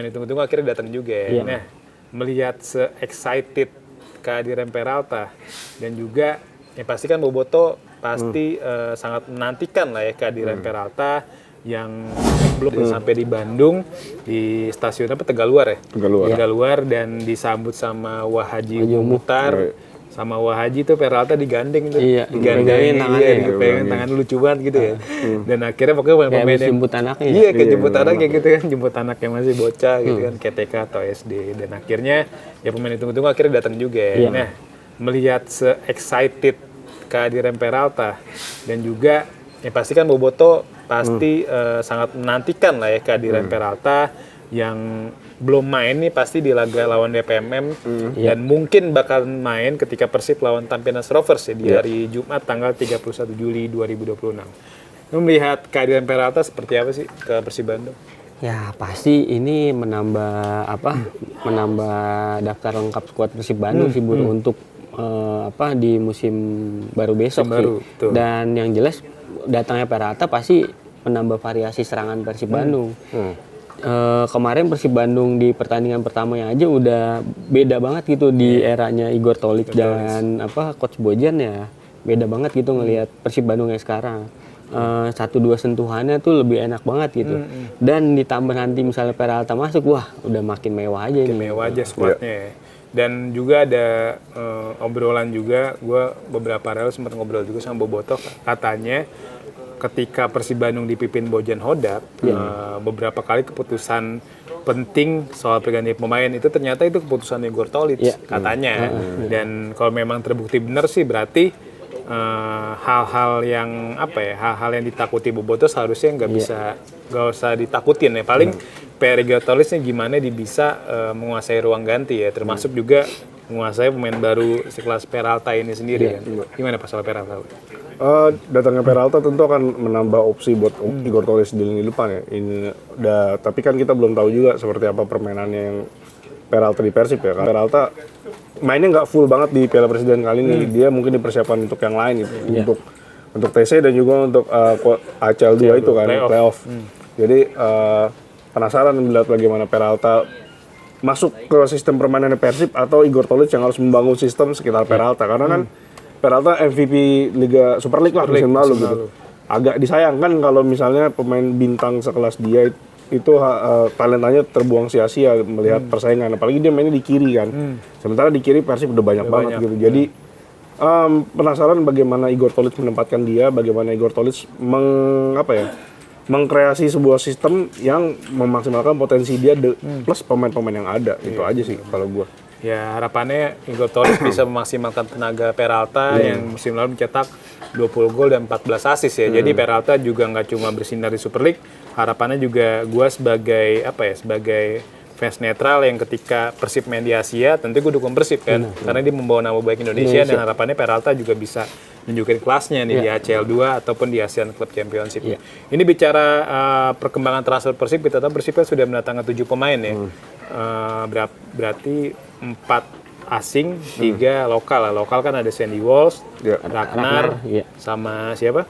Ditunggu-tunggu akhirnya datang juga ya. Iya. Nah, melihat se-excited kehadiran Peralta dan juga ya pasti kan Boboto pasti sangat menantikan lah ya kehadiran Peralta yang belum sampai di Bandung di stasiun apa Tegaluar ya? Tegaluar dan disambut sama Wahaji Muhtar. Sama Wahaji tuh Peralta digandeng tuh. Iya, digandengin tangannya. dipegangin tangan lucu banget gitu ya. Dan akhirnya pokoknya pemain yang jemput anaknya. iya kayak jemput anaknya gitu kan, jemput anak yang masih bocah gitu kan, kayak TK atau SD. Dan akhirnya ya pemain ditunggu-tunggu akhirnya datang juga ya. Nah, melihat se-excited kehadiran Peralta dan juga ya pasti kan Boboto pasti sangat menantikan lah ya kehadiran Peralta yang belum main nih pasti di laga lawan DPMM dan mungkin bakal main ketika Persib lawan Tampines Rovers ya di hari Jumat tanggal 31 Juli 2026. Lu melihat kehadiran Peralta seperti apa sih ke Persib Bandung? Ya pasti ini menambah daftar lengkap skuad Persib Bandung sih untuk di musim baru besok sih. Dan yang jelas datangnya Peralta pasti menambah variasi serangan Persib Bandung. Kemarin Persib Bandung di pertandingan pertamanya aja udah beda banget gitu di eranya Igor Tolik dan Coach Bojan ya beda banget gitu ngelihat Persib Bandung yang sekarang. 1-2 sentuhannya tuh lebih enak banget gitu. Dan ditambah nanti misalnya Peralta masuk, wah udah makin mewah aja nih. Mewah aja skuadnya. Dan juga ada obrolan juga, gue beberapa hari sempat ngobrol juga sama Boboto, katanya ketika Persib Bandung dipimpin Bojan Hodak, beberapa kali keputusan penting soal pergantian pemain itu ternyata itu keputusan Igor Tolic katanya. Dan kalau memang terbukti benar sih berarti hal-hal yang hal-hal yang ditakuti Boboto seharusnya nggak usah ditakutin ya. Paling PR Igor Tolic gimana dia bisa menguasai ruang ganti ya, termasuk juga menguasai pemain baru sekelas Peralta ini sendiri kan. Gimana soal Peralta? Datangnya Peralta tentu akan menambah opsi buat Igor Tolic di lini depan ya. Tapi kan kita belum tahu juga seperti apa permainannya yang Peralta di Persib ya. Peralta mainnya nggak full banget di Piala Presiden kali ini. Dia mungkin dipersiapkan untuk yang lain gitu. Untuk TC dan juga untuk ACL 2 itu kan playoff. Jadi penasaran melihat bagaimana Peralta masuk ke sistem permainan Persib atau Igor Tolic yang harus membangun sistem sekitar Peralta karena kan Peralta MVP Liga Super League lah musim lalu gitu. Agak disayangkan kalau misalnya pemain bintang sekelas dia itu talentanya terbuang sia-sia melihat persaingan. Apalagi dia mainnya di kiri kan. Sementara di kiri Persib udah banyak banget gitu. Jadi penasaran bagaimana Igor Tolic menempatkan dia, bagaimana Igor Tolic mengkreasi sebuah sistem yang memaksimalkan potensi dia plus pemain-pemain yang ada. Itu aja sih kalau gua. Ya harapannya Igor Tolic bisa memaksimalkan tenaga Peralta yang musim lalu mencetak 20 gol dan 14 assist ya. Jadi Peralta juga nggak cuma bersinar di Super League, harapannya juga gue sebagai sebagai fans netral yang ketika Persib main di Asia, tentu gue dukung Persib kan, karena dia membawa nama baik Indonesia dan harapannya Peralta juga bisa nunjukin kelasnya nih di ACL 2 ataupun di Asian Club Championship. Ini bicara perkembangan transfer Persib, kita tahu Persib kan sudah mendatangkan 7 pemain ya. Berarti 4 asing, 3 lokal lah. Lokal kan ada Sandy Walsh, Ragnar, sama siapa?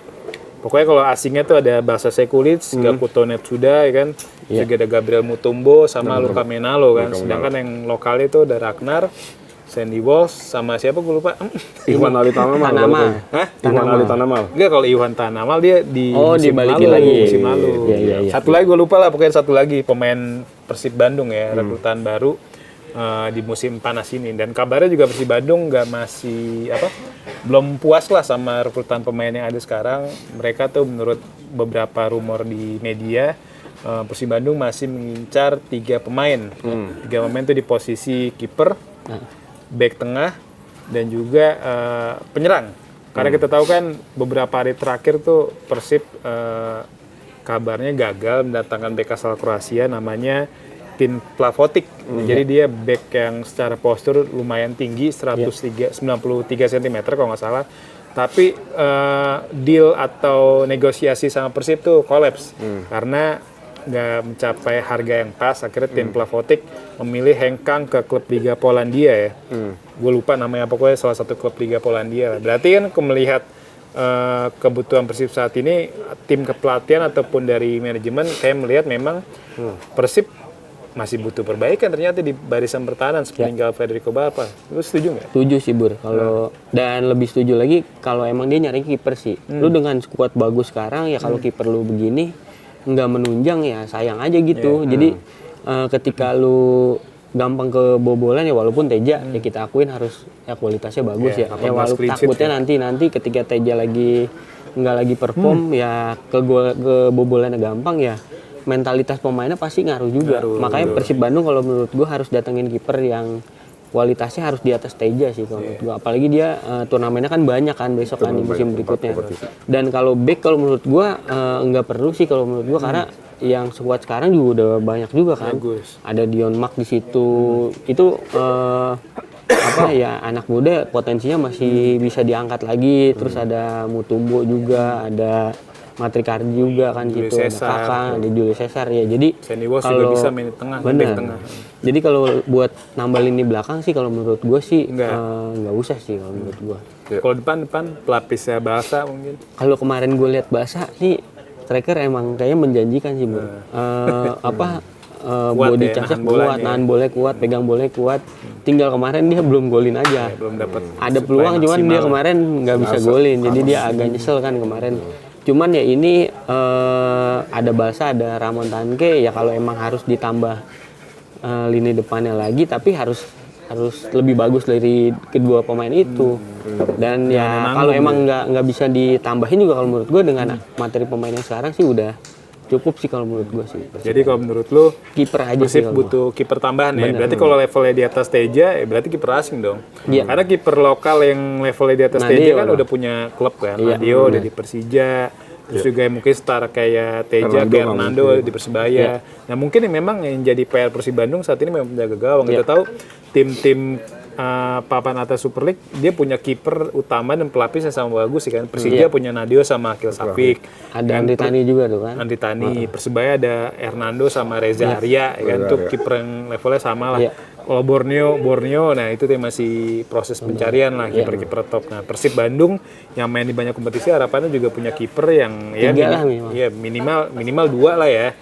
Pokoknya kalau asingnya tuh ada Basa Sekulic, Gakuto Netsuda ya kan. Juga ada Gabriel Mutombo sama Luka Menalo kan. Sedangkan yang lokalnya itu ada Ragnar, Sandy Walsh sama siapa gue lupa. Iwan Ali Tanamal. Iwan Ali Tanamal. Enggak, kalau Iwan Tanamal dia di musim lalu. Satu lagi gue lupa lah, pokoknya satu lagi pemain Persib Bandung ya, rekrutan baru di musim panas ini. Dan kabarnya juga Persib Bandung belum puas lah sama rekrutan pemain yang ada sekarang. Mereka tuh menurut beberapa rumor di media, Persib Bandung masih mengincar 3 pemain. 3 pemain tuh di posisi kiper, bek tengah, dan juga penyerang. Karena kita tahu kan beberapa hari terakhir tuh Persib kabarnya gagal mendatangkan bek asal Kroasia namanya Tin Plavotic. Jadi dia bek yang secara postur lumayan tinggi, 93 cm kalau nggak salah. Tapi deal atau negosiasi sama Persib tuh kolaps karena nggak mencapai harga yang pas. Akhirnya Tin Plavotic memilih hengkang ke klub Liga Polandia ya. Gue lupa namanya, pokoknya salah satu klub Liga Polandia. Berarti kan melihat kebutuhan Persib saat ini, tim kepelatihan ataupun dari manajemen, saya melihat memang Persib masih butuh perbaikan ternyata di barisan pertahanan sepeninggal Federico Bappa. Lu setuju nggak? Setuju sih Bur. Kalau dan lebih setuju lagi kalau emang dia nyari kiper sih. Lu dengan skuad bagus sekarang ya kalau kiper lu begini nggak menunjang ya sayang aja gitu. Jadi ketika lu gampang kebobolan ya walaupun Teja ya kita akuin harus ya kualitasnya bagus ya. Ya walaupun takutnya nanti ketika Teja lagi nggak lagi perform ya kebobolannya gampang ya. Mentalitas pemainnya pasti ngaruh juga. Makanya Persib Bandung kalau menurut gue harus datengin kiper yang kualitasnya harus di atas Teja sih kalau menurut gue. Apalagi dia turnamennya kan banyak kan besok kan di musim berikutnya. Dan kalau back kalau menurut gue nggak perlu sih kalau menurut gue karena yang skuad sekarang juga udah banyak juga kan. Ada Dion Mark di situ. Itu apa ya anak muda potensinya masih bisa diangkat lagi. Terus ada Mutumbo juga, ada Matrikardi juga kan gitu, ada Kakak, ada Julius Caesar ya. Jadi kalau juga bisa main di tengah, tengah. Jadi kalau buat nambah lini belakang sih kalau menurut gue sih nggak usah sih kalau menurut gue. Kalau depan pelapisnya Basa mungkin. Kalau kemarin gue lihat Basa sih striker emang kayaknya menjanjikan sih Bu. Body charge kuat, nahan bola kuat, pegang bola kuat. Tinggal kemarin dia belum golin aja. Belum dapat. Ada peluang cuman dia kemarin nggak bisa golin. Jadi dia agak nyesel kan kemarin. Cuman ya ini ada Basa, ada Ramon Tanke ya kalau emang harus ditambah lini depannya lagi tapi harus lebih bagus dari kedua pemain itu. Dan ya kalau emang nggak bisa ditambahin juga kalau menurut gue dengan materi pemainnya sekarang sih udah cukup sih kalau menurut gue sih. Jadi kalau menurut lu kiper aja sih butuh kiper tambahan ya. Berarti kalau levelnya di atas Teja ya berarti kiper asing dong. Karena kiper lokal yang levelnya di atas Teja kan udah punya klub kan. Nadio udah di Persija. Terus juga mungkin setara kayak Teja, kayak Hernando di Persebaya. Nah mungkin memang yang jadi PR Persib Bandung saat ini memang penjaga gawang. Kita tahu tim-tim papan atas Super League dia punya kiper utama dan pelapis yang sama bagus sih kan. Persija punya Nadio sama Akil Safik. Ada Andri Tani juga tuh kan. Andri Tani. Persebaya ada Hernando sama Reza Arya ya kan. Itu kiper yang levelnya sama lah. Kalau Borneo, nah itu masih proses pencarian lah kiper-kiper top. Nah Persib Bandung yang main di banyak kompetisi harapannya juga punya kiper yang minimal 2 lah ya.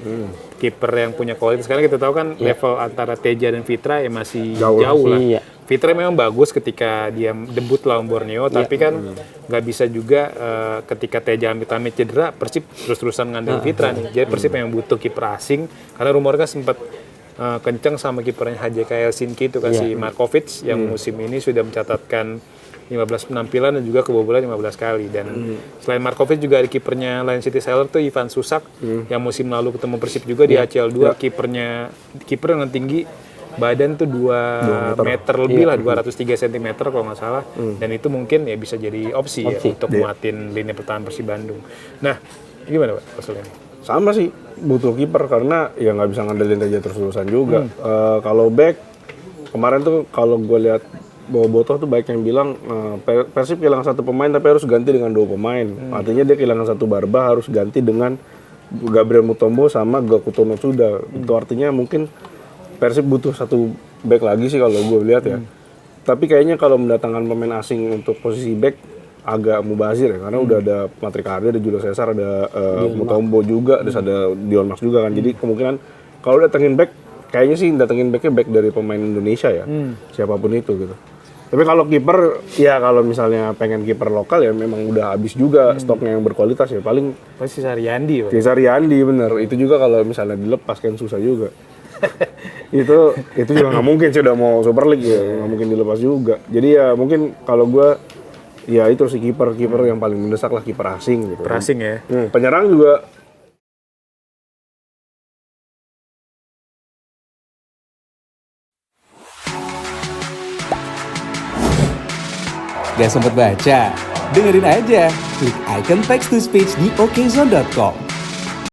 Kiper yang punya kualitas. Sekarang kita tahu kan level antara Teja dan Fitra ya masih jauh lah. Fitra memang bagus ketika dia debut lawan Borneo, tapi kan nggak bisa juga ketika Teja amit-amit cedera, Persib terus-terusan ngandelin Fitra nih. Jadi Persib memang butuh kiper asing karena rumornya sempat kenceng sama kipernya HJK Helsinki itu kan si Markovic yang musim ini sudah mencatatkan 15 penampilan dan juga kebobolan 15 kali. Dan selain Markovic juga ada kipernya Lion City Sailor tuh Ivan Susak yang musim lalu ketemu Persib juga di ACL 2. Kiper yang tinggi badan tuh 2 meter lebih lah, 203 cm kalau nggak salah. Dan itu mungkin ya bisa jadi opsi. Ya untuk muatin lini pertahanan Persib Bandung. Nah, gimana Pak maksudnya? Sama sih, butuh kiper karena ya nggak bisa ngandelin aja terus-terusan juga. Kalau back, kemarin tuh kalau gue lihat Bobotoh tuh baik yang bilang Persib kehilangan 1 pemain tapi harus ganti dengan 2 pemain. Artinya dia kehilangan 1 Barba harus ganti dengan Gabriel Mutombo sama Gakuto Notsuda. Itu artinya mungkin Persib butuh 1 back lagi sih kalau gue lihat ya. Tapi kayaknya kalau mendatangkan pemain asing untuk posisi back agak mubazir ya, karena udah ada Matrikardi, ada Julius Caesar, ada Mutombo juga, ada Dion Max juga kan. Jadi kemungkinan kalau datengin back, kayaknya sih datengin backnya back dari pemain Indonesia ya, siapapun itu gitu. Tapi kalau kiper, ya kalau misalnya pengen kiper lokal ya memang udah habis juga stoknya yang berkualitas ya, paling Cesar Yandi. Cesar Yandi bener, itu juga kalau misalnya dilepas kan susah juga. itu juga nggak mungkin sih udah mau Super League ya, nggak mungkin dilepas juga. Jadi ya mungkin kalau gue ya itu sih kiper yang paling mendesak lah, kiper asing gitu. Kiper asing ya. Penyerang juga. Gak sempet baca? Dengerin aja. Klik icon text to speech di okezone.com.